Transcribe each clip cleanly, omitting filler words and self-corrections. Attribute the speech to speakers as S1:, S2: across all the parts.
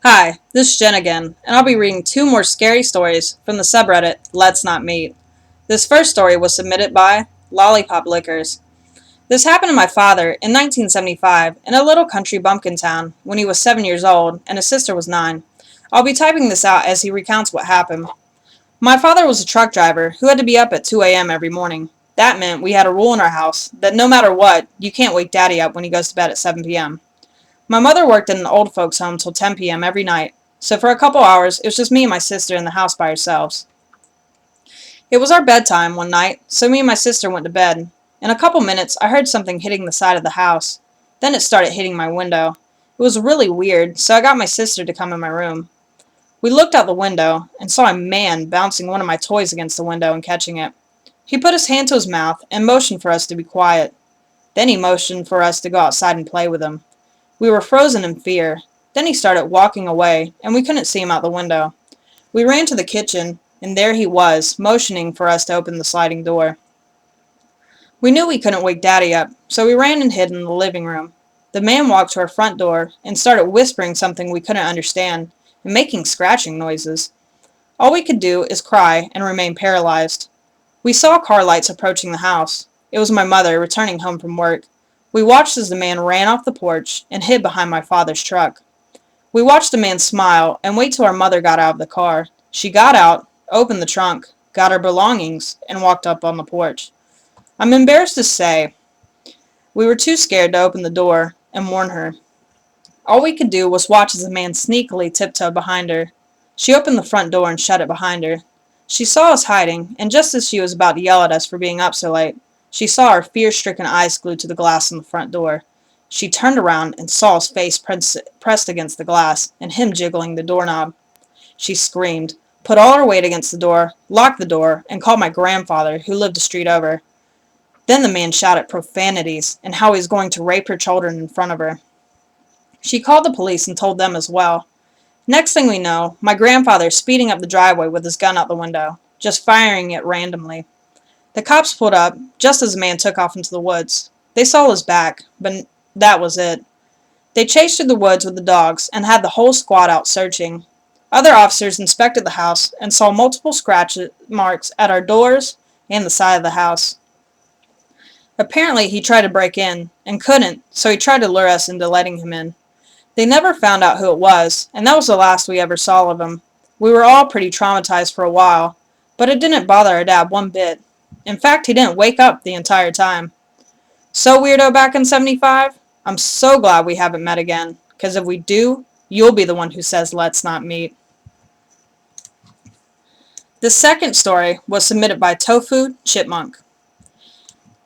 S1: Hi, this is Jen again, and I'll be reading two more scary stories from the subreddit Let's Not Meet. This first story was submitted by Lollipop Lickers. This happened to my father in 1975 in a little country bumpkin town when he was 7 years old and his sister was 9. I'll be typing this out as he recounts what happened. My father was a truck driver who had to be up at 2 a.m. every morning. That meant we had a rule in our house that no matter what, you can't wake Daddy up when he goes to bed at 7 p.m. My mother worked in an old folks' home till 10 p.m. every night, so for a couple hours it was just me and my sister in the house by ourselves. It was our bedtime one night, so me and my sister went to bed. In a couple minutes, I heard something hitting the side of the house. Then it started hitting my window. It was really weird, so I got my sister to come in my room. We looked out the window and saw a man bouncing one of my toys against the window and catching it. He put his hand to his mouth and motioned for us to be quiet. Then he motioned for us to go outside and play with him. We were frozen in fear. Then he started walking away, and we couldn't see him out the window. We ran to the kitchen, and there he was, motioning for us to open the sliding door. We knew we couldn't wake Daddy up, so we ran and hid in the living room. The man walked to our front door and started whispering something we couldn't understand, and making scratching noises. All we could do is cry and remain paralyzed. We saw car lights approaching the house. It was my mother returning home from work. We watched as the man ran off the porch and hid behind my father's truck. We watched the man smile and wait till our mother got out of the car. She got out, opened the trunk, got her belongings, and walked up on the porch. I'm embarrassed to say, we were too scared to open the door and warn her. All we could do was watch as the man sneakily tiptoed behind her. She opened the front door and shut it behind her. She saw us hiding, and just as she was about to yell at us for being up so late, she saw our fear-stricken eyes glued to the glass on the front door. She turned around and saw his face pressed against the glass, and him jiggling the doorknob. She screamed, put all her weight against the door, locked the door, and called my grandfather, who lived a street over. Then the man shouted profanities, and how he was going to rape her children in front of her. She called the police and told them as well. Next thing we know, my grandfather is speeding up the driveway with his gun out the window, just firing it randomly. The cops pulled up just as the man took off into the woods. They saw his back, but that was it. They chased through the woods with the dogs and had the whole squad out searching. Other officers inspected the house and saw multiple scratch marks at our doors and the side of the house. Apparently he tried to break in and couldn't, so he tried to lure us into letting him in. They never found out who it was, and that was the last we ever saw of him. We were all pretty traumatized for a while, but it didn't bother our dad one bit. In fact, he didn't wake up the entire time. So weirdo back in 75? I'm so glad we haven't met again, because if we do, you'll be the one who says let's not meet. The second story was submitted by Tofu Chipmunk.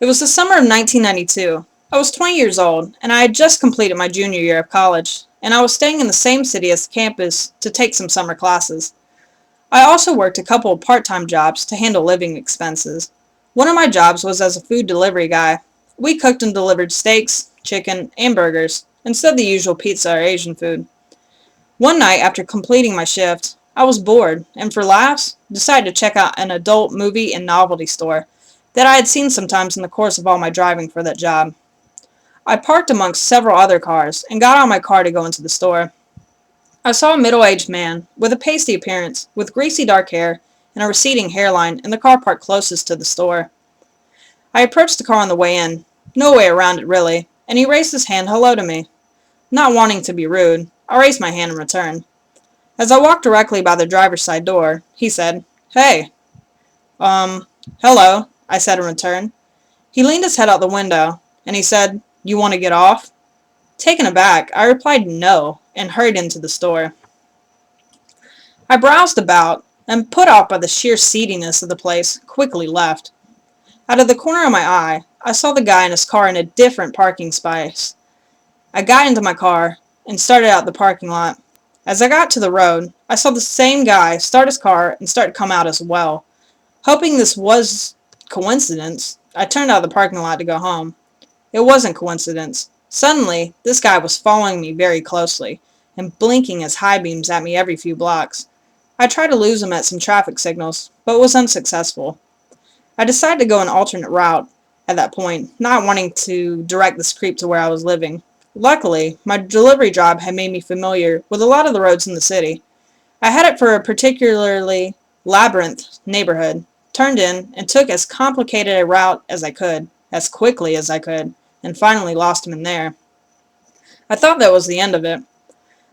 S1: It was the summer of 1992. I was 20 years old, and I had just completed my junior year of college, and I was staying in the same city as the campus to take some summer classes. I also worked a couple of part-time jobs to handle living expenses. One of my jobs was as a food delivery guy. We cooked and delivered steaks, chicken, and burgers, instead of the usual pizza or Asian food. One night after completing my shift, I was bored, and for laughs, decided to check out an adult movie and novelty store that I had seen sometimes in the course of all my driving for that job. I parked amongst several other cars and got out of my car to go into the store. I saw a middle-aged man with a pasty appearance, with greasy dark hair and a receding hairline in the car parked closest to the store. I approached the car on the way in, no way around it really, and he raised his hand hello to me. Not wanting to be rude, I raised my hand in return. As I walked directly by the driver's side door, he said, "Hey." Hello, I said in return. He leaned his head out the window, and he said, "You want to get off?" Taken aback, I replied no, and hurried into the store. I browsed about, and put off by the sheer seediness of the place, quickly left. Out of the corner of my eye, I saw the guy in his car in a different parking space. I got into my car, and started out the parking lot. As I got to the road, I saw the same guy start his car and start to come out as well. Hoping this was coincidence, I turned out of the parking lot to go home. It wasn't coincidence. Suddenly, this guy was following me very closely, and blinking his high beams at me every few blocks. I tried to lose him at some traffic signals, but was unsuccessful. I decided to go an alternate route at that point, not wanting to direct this creep to where I was living. Luckily, my delivery job had made me familiar with a lot of the roads in the city. I headed for a particularly labyrinth neighborhood, turned in, and took as complicated a route as I could, as quickly as I could, and finally lost him in there. I thought that was the end of it.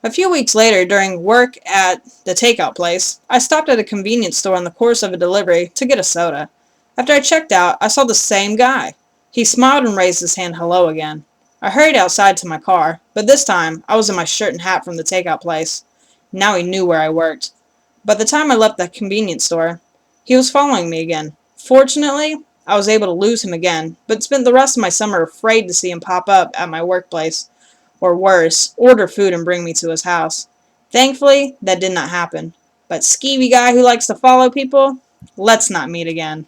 S1: A few weeks later, during work at the takeout place, I stopped at a convenience store in the course of a delivery to get a soda. After I checked out, I saw the same guy. He smiled and raised his hand hello again. I hurried outside to my car, but this time I was in my shirt and hat from the takeout place. Now he knew where I worked. By the time I left the convenience store, he was following me again. Fortunately, I was able to lose him again, but spent the rest of my summer afraid to see him pop up at my workplace, or worse, order food and bring me to his house. Thankfully, that did not happen. But skeevy guy who likes to follow people, let's not meet again.